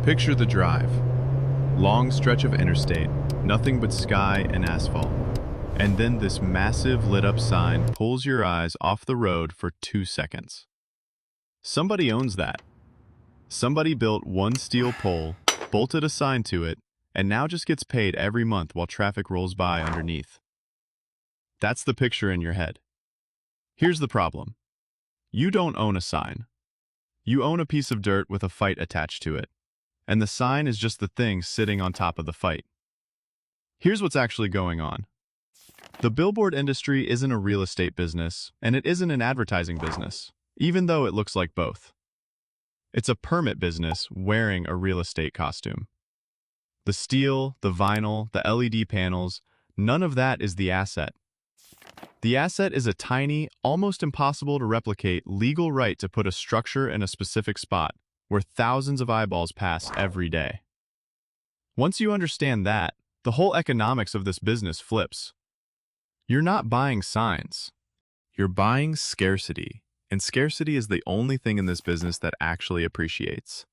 Picture the drive. Long stretch of interstate, nothing but sky and asphalt. And then this massive lit-up sign pulls your eyes off the road for 2 seconds. Somebody owns that. Somebody built one steel pole, bolted a sign to it, and now just gets paid every month while traffic rolls by underneath. That's the picture in your head. Here's the problem. You don't own a sign. You own a piece of dirt with a fight attached to it, and the sign is just the thing sitting on top of the fight. Here's what's actually going on. The billboard industry isn't a real estate business, and it isn't an advertising business, even though it looks like both. It's a permit business wearing a real estate costume. The steel, the vinyl, the LED panels, none of that is the asset. The asset is a tiny, almost impossible to replicate legal right to put a structure in a specific spot where thousands of eyeballs pass every day. Once you understand that, the whole economics of this business flips. You're not buying signs. You're buying scarcity, and scarcity is the only thing in this business that actually appreciates.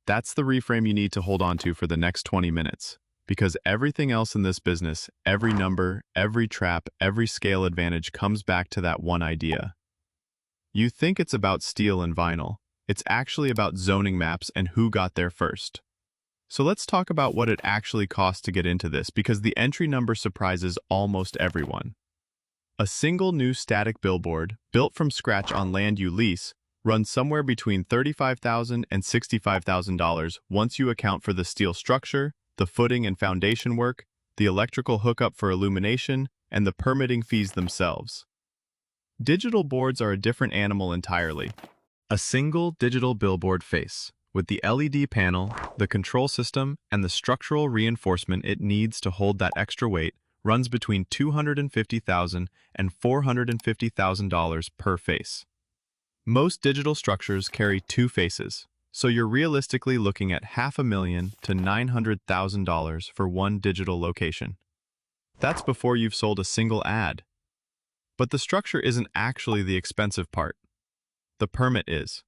That's the reframe you need to hold on to for the next 20 minutes, because everything else in this business, every number, every trap, every scale advantage comes back to that one idea. You think it's about steel and vinyl. It's actually about zoning maps and who got there first. So let's talk about what it actually costs to get into this, because the entry number surprises almost everyone. A single new static billboard, built from scratch on land you lease, runs somewhere between $35,000 and $65,000 once you account for the steel structure, the footing and foundation work, the electrical hookup for illumination, and the permitting fees themselves. Digital boards are a different animal entirely. A single digital billboard face, with the LED panel, the control system, and the structural reinforcement it needs to hold that extra weight, runs between $250,000 and $450,000 per face. Most digital structures carry 2 faces, so you're realistically looking at $500,000 to $900,000 for one digital location. That's before you've sold a single ad. But the structure isn't actually the expensive part. The permit is.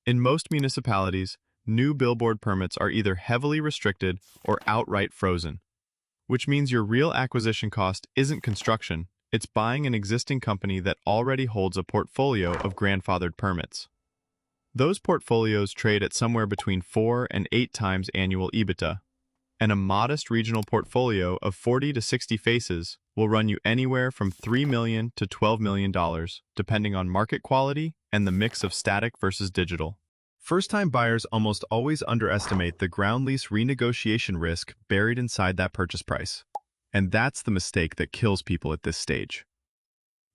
In most municipalities, new billboard permits are either heavily restricted or outright frozen, which means your real acquisition cost isn't construction, it's buying an existing company that already holds a portfolio of grandfathered permits. Those portfolios trade at somewhere between 4 and 8 times annual EBITDA, and a modest regional portfolio of 40 to 60 faces will run you anywhere from $3 million to $12 million, depending on market quality and the mix of static versus digital. First-time buyers almost always underestimate the ground lease renegotiation risk buried inside that purchase price. And that's the mistake that kills people at this stage.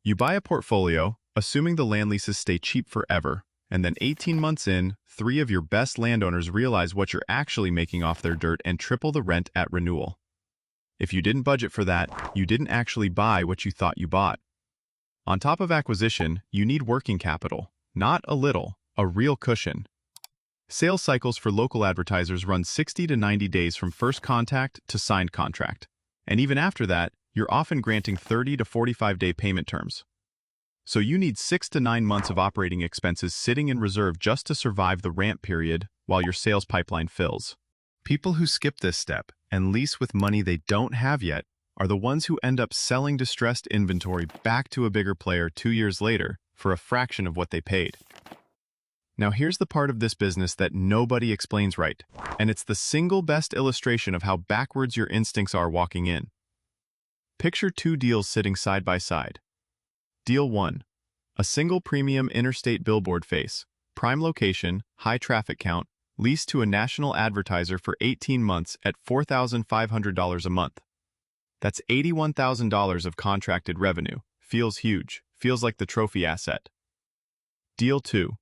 You buy a portfolio, assuming the land leases stay cheap forever, and then 18 months in, 3 of your best landowners realize what you're actually making off their dirt and triple the rent at renewal. If you didn't budget for that, you didn't actually buy what you thought you bought. On top of acquisition, you need working capital, not a little, a real cushion. Sales cycles for local advertisers run 60 to 90 days from first contact to signed contract. And even after that, you're often granting 30 to 45-day payment terms. So you need 6 to 9 months of operating expenses sitting in reserve just to survive the ramp period while your sales pipeline fills. People who skip this step and lease with money they don't have yet are the ones who end up selling distressed inventory back to a bigger player 2 years later for a fraction of what they paid. Now here's the part of this business that nobody explains right, and it's the single best illustration of how backwards your instincts are walking in. Picture 2 deals sitting side by side. Deal 1. A single premium interstate billboard face, prime location, high traffic count, leased to a national advertiser for 18 months at $4,500 a month. That's $81,000 of contracted revenue. Feels huge. Feels like the trophy asset. Deal 2.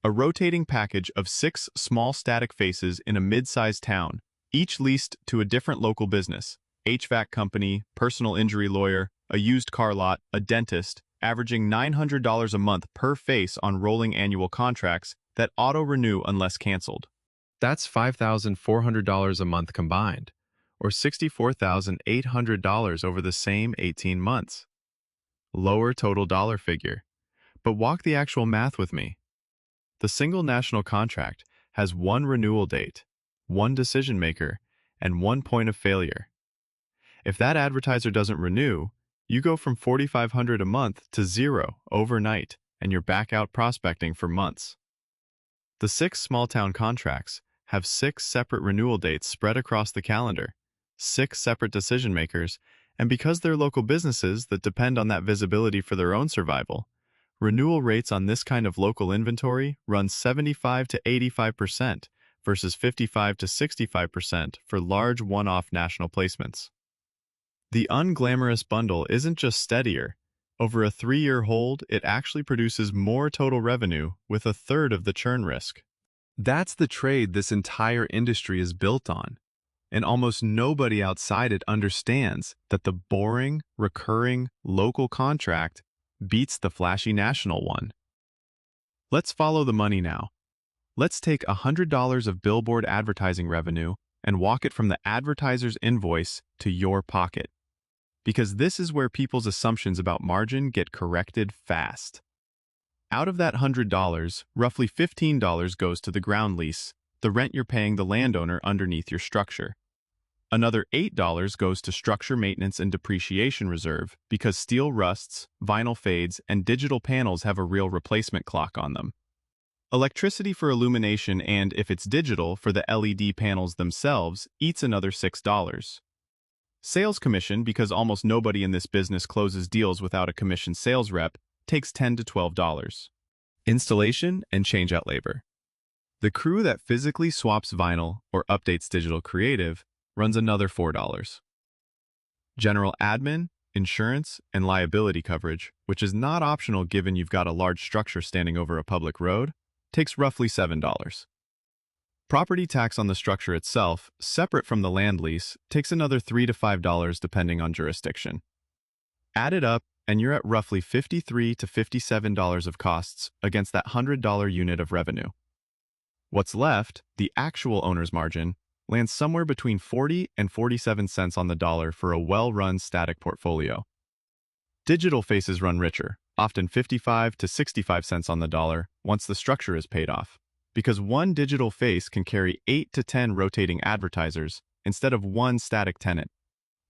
A rotating package of 6 small static faces in a mid-sized town, each leased to a different local business, HVAC company, personal injury lawyer, a used car lot, a dentist, averaging $900 a month per face on rolling annual contracts that auto-renew unless canceled. That's $5,400 a month combined, or $64,800 over the same 18 months. Lower total dollar figure, but walk the actual math with me. The single national contract has one renewal date, one decision maker, and one point of failure. If that advertiser doesn't renew, you go from $4,500 a month to zero overnight, and you're back out prospecting for months. The 6 small-town contracts have 6 separate renewal dates spread across the calendar, 6 separate decision makers, and because they're local businesses that depend on that visibility for their own survival, renewal rates on this kind of local inventory run 75 to 85% versus 55 to 65% for large one-off national placements. The unglamorous bundle isn't just steadier. Over a 3-year hold, it actually produces more total revenue with a third of the churn risk. That's the trade this entire industry is built on. And almost nobody outside it understands that the boring, recurring, local contract beats the flashy national one. Let's follow the money now. Let's take $100 of Billboard advertising revenue and walk it from the advertiser's invoice to your pocket. Because this is where people's assumptions about margin get corrected fast. Out of that $100, roughly $15 goes to the ground lease, the rent you're paying the landowner underneath your structure. Another $8 goes to structure maintenance and depreciation reserve because steel rusts, vinyl fades, and digital panels have a real replacement clock on them. Electricity for illumination and, if it's digital, for the LED panels themselves eats another $6. Sales commission, because almost nobody in this business closes deals without a commissioned sales rep, takes $10 to $12. Installation and changeout labor. The crew that physically swaps vinyl or updates digital creative runs another $4. General admin, insurance, and liability coverage, which is not optional given you've got a large structure standing over a public road, takes roughly $7. Property tax on the structure itself, separate from the land lease, takes another $3 to $5 depending on jurisdiction. Add it up, and you're at roughly $53 to $57 of costs against that $100 unit of revenue. What's left, the actual owner's margin, lands somewhere between 40 and 47 cents on the dollar for a well-run static portfolio. Digital faces run richer, often 55 to 65 cents on the dollar once the structure is paid off, because one digital face can carry 8 to 10 rotating advertisers instead of one static tenant.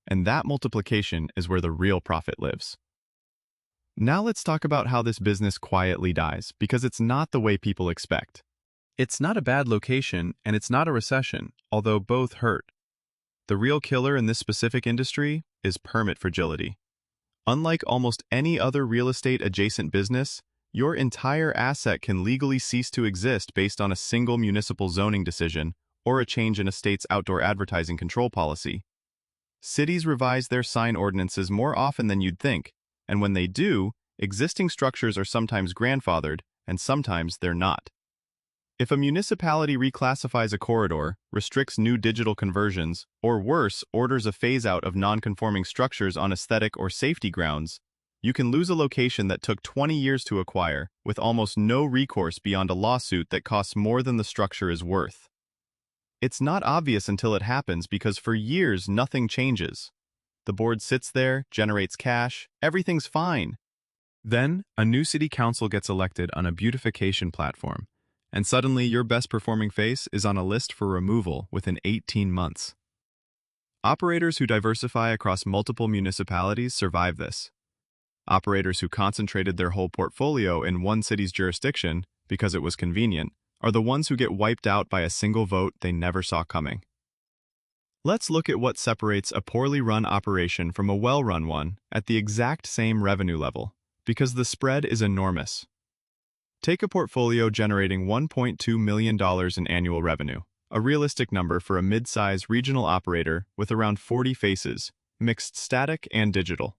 And that multiplication is where the real profit lives. Now let's talk about how this business quietly dies, because it's not the way people expect. It's not a bad location, and it's not a recession, although both hurt. The real killer in this specific industry is permit fragility. Unlike almost any other real estate adjacent business, your entire asset can legally cease to exist based on a single municipal zoning decision or a change in a state's outdoor advertising control policy. Cities revise their sign ordinances more often than you'd think, and when they do, existing structures are sometimes grandfathered, and sometimes they're not. If a municipality reclassifies a corridor, restricts new digital conversions, or worse, orders a phase-out of non-conforming structures on aesthetic or safety grounds, you can lose a location that took 20 years to acquire, with almost no recourse beyond a lawsuit that costs more than the structure is worth. It's not obvious until it happens because for years nothing changes. The board sits there, generates cash, everything's fine. Then, a new city council gets elected on a beautification platform, and suddenly your best performing face is on a list for removal within 18 months. Operators who diversify across multiple municipalities survive this. Operators who concentrated their whole portfolio in one city's jurisdiction, because it was convenient, are the ones who get wiped out by a single vote they never saw coming. Let's look at what separates a poorly run operation from a well-run one at the exact same revenue level, because the spread is enormous. Take a portfolio generating $1.2 million in annual revenue, a realistic number for a mid-size regional operator with around 40 faces, mixed static and digital.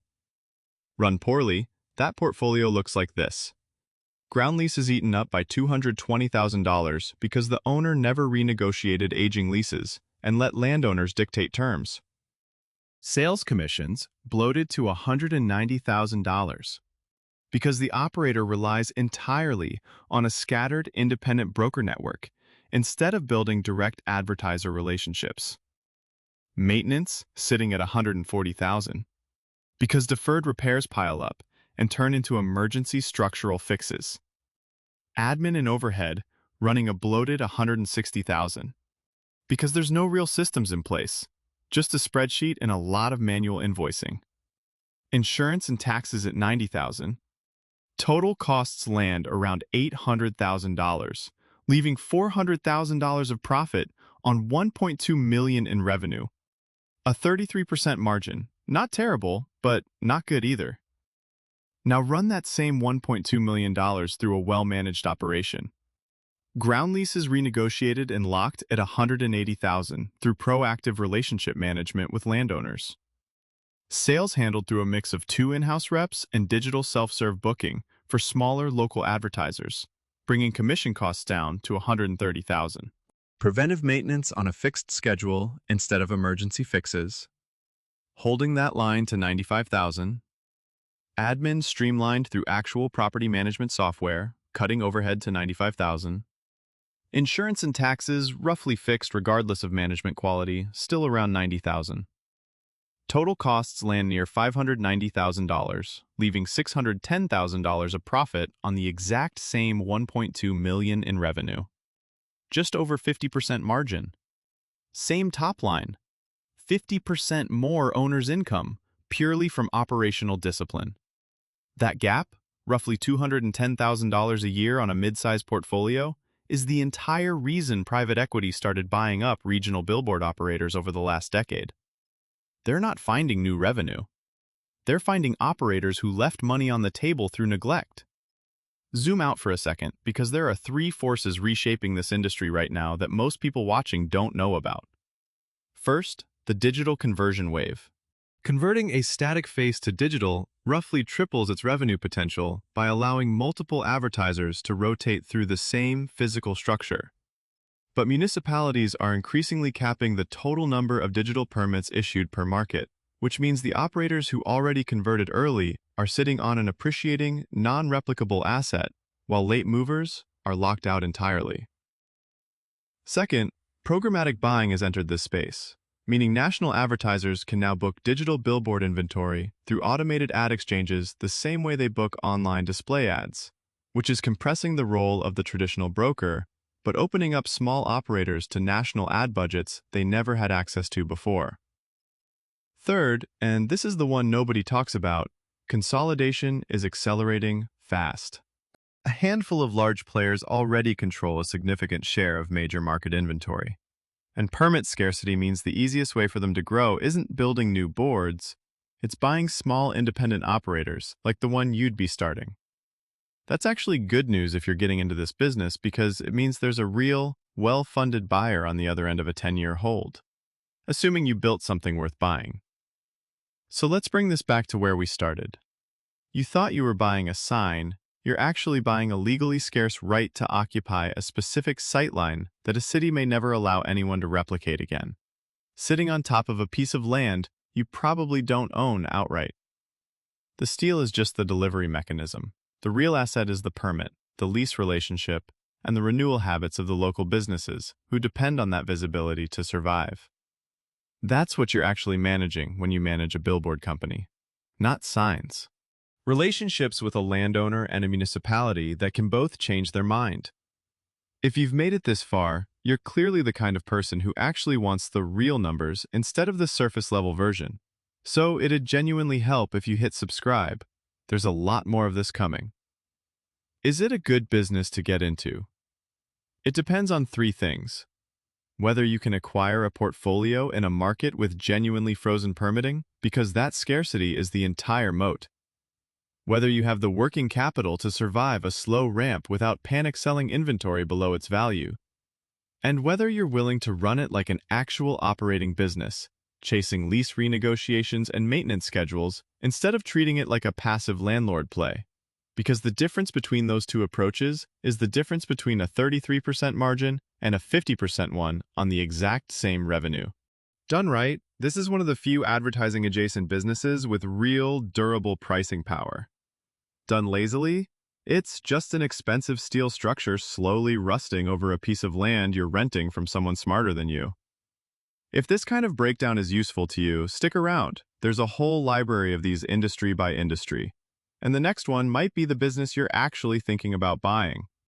Run poorly, that portfolio looks like this. Ground lease is eaten up by $220,000 because the owner never renegotiated aging leases and let landowners dictate terms. Sales commissions bloated to $190,000 because the operator relies entirely on a scattered independent broker network instead of building direct advertiser relationships. Maintenance sitting at $140,000 because deferred repairs pile up and turn into emergency structural fixes. Admin and overhead running a bloated $160,000 Because there's no real systems in place, just a spreadsheet and a lot of manual invoicing. Insurance and taxes at $90,000. Total costs land around $800,000, leaving $400,000 of profit on $1.2 million in revenue. A 33% margin. Not terrible, but not good either. Now run that same $1.2 million through a well-managed operation. Ground leases renegotiated and locked at $180,000 through proactive relationship management with landowners. Sales handled through a mix of 2 in-house reps and digital self-serve booking for smaller local advertisers, bringing commission costs down to $130,000. Preventive maintenance on a fixed schedule instead of emergency fixes. Holding that line to $95,000. Admin streamlined through actual property management software, cutting overhead to $95,000. Insurance and taxes roughly fixed regardless of management quality, still around $90,000. Total costs land near $590,000, leaving $610,000 of profit on the exact same $1.2 million in revenue. Just over 50% margin. Same top line. 50% more owner's income, purely from operational discipline. That gap, roughly $210,000 a year on a mid-sized portfolio, is the entire reason private equity started buying up regional billboard operators over the last decade. They're not finding new revenue. They're finding operators who left money on the table through neglect. Zoom out for a second, because there are 3 forces reshaping this industry right now that most people watching don't know about. First, the digital conversion wave. Converting a static face to digital roughly triples its revenue potential by allowing multiple advertisers to rotate through the same physical structure. But municipalities are increasingly capping the total number of digital permits issued per market, which means the operators who already converted early are sitting on an appreciating, non-replicable asset, while late movers are locked out entirely. Second, programmatic buying has entered this space, meaning national advertisers can now book digital billboard inventory through automated ad exchanges the same way they book online display ads, which is compressing the role of the traditional broker, but opening up small operators to national ad budgets they never had access to before. Third, and this is the one nobody talks about, consolidation is accelerating fast. A handful of large players already control a significant share of major market inventory. And permit scarcity means the easiest way for them to grow isn't building new boards, it's buying small independent operators, like the one you'd be starting. That's actually good news if you're getting into this business because it means there's a real, well-funded buyer on the other end of a 10-year hold, assuming you built something worth buying. So let's bring this back to where we started. You thought you were buying a sign, you're actually buying a legally scarce right to occupy a specific sightline that a city may never allow anyone to replicate again. Sitting on top of a piece of land you probably don't own outright. The steal is just the delivery mechanism. The real asset is the permit, the lease relationship, and the renewal habits of the local businesses who depend on that visibility to survive. That's what you're actually managing when you manage a billboard company, not signs. Relationships with a landowner and a municipality that can both change their mind. If you've made it this far, you're clearly the kind of person who actually wants the real numbers instead of the surface-level version. So it'd genuinely help if you hit subscribe. There's a lot more of this coming. Is it a good business to get into? It depends on 3 things. Whether you can acquire a portfolio in a market with genuinely frozen permitting, because that scarcity is the entire moat. Whether you have the working capital to survive a slow ramp without panic selling inventory below its value. And whether you're willing to run it like an actual operating business, chasing lease renegotiations and maintenance schedules instead of treating it like a passive landlord play. Because the difference between those 2 approaches is the difference between a 33% margin and a 50% one on the exact same revenue. Done right, this is one of the few advertising-adjacent businesses with real, durable pricing power. Done lazily, it's just an expensive steel structure slowly rusting over a piece of land you're renting from someone smarter than you. If this kind of breakdown is useful to you, stick around. There's a whole library of these industry by industry. And the next one might be the business you're actually thinking about buying.